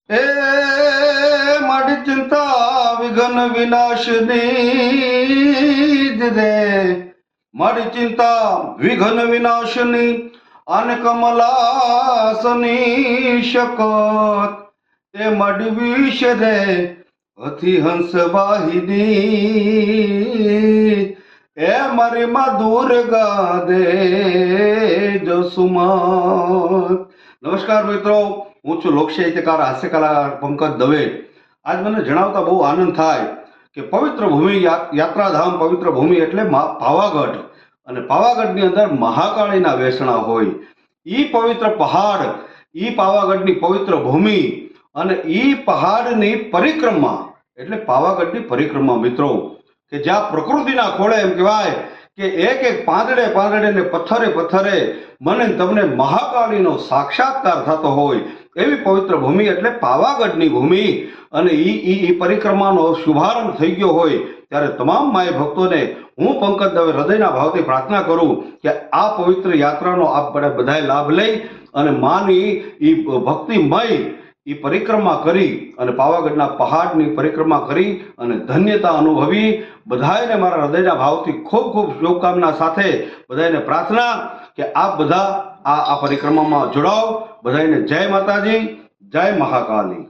એ મારી ચિંતા વિઘ્ન વિનાશની જ રે, મારી ચિંતા વિઘ્ન વિનાશની અને કમલાસની શકત એ મારી વિષ રે અથી હંસ વાહિની એ મારી માં દુર્ગા દે જસુમત. નમસ્કાર મિત્રો, હું છું લોક સાહિત્યકાર હાસ્ય કલાકાર પંકજ દવે. આજ મને જણાવતા બહુ આનંદ થાય કે પવિત્ર ભૂમિ યાત્રાધામ પવિત્ર ભૂમિ એટલે પાવાગઢ, અને પાવાગઢની અંદર મહાકાળીના વેસણા હોય. ઈ પવિત્ર પહાડ, ઈ પાવાગઢની પવિત્ર ભૂમિ અને ઈ પહાડની પરિક્રમા એટલે પાવાગઢની પરિક્રમા મિત્રો, કે જ્યાં પ્રકૃતિના ખોળે એમ કહેવાય કે એક એક પાંદડે પાંદડે ને પથ્થરે પથ્થરે મને તમને મહાકાળીનો સાક્ષાત્કાર થતો હોય એવી પવિત્ર ભૂમિ એટલે પાવાગઢની ભૂમિ. અને ઈ પરિક્રમાનો શુભારંભ થઈ ગયો હોય ત્યારે તમામ માય ભક્તોને હું પંકજ દવે હૃદયના ભાવથી પ્રાર્થના કરું કે આ પવિત્ર યાત્રાનો આપ બધાએ લાભ લઈ અને માની ઈ ભક્તિમય એ પરિક્રમા કરી અને પાવાગઢના પહાડની પરિક્રમા કરી અને ધન્યતા અનુભવી. બધાને મારા હૃદયના ભાવથી ખૂબ ખૂબ શુભકામના સાથે બધાને પ્રાર્થના કે આપ બધા આ પરિક્રમામાં જોડાઓ. બધાને જય માતાજી, જય મહાકાલી.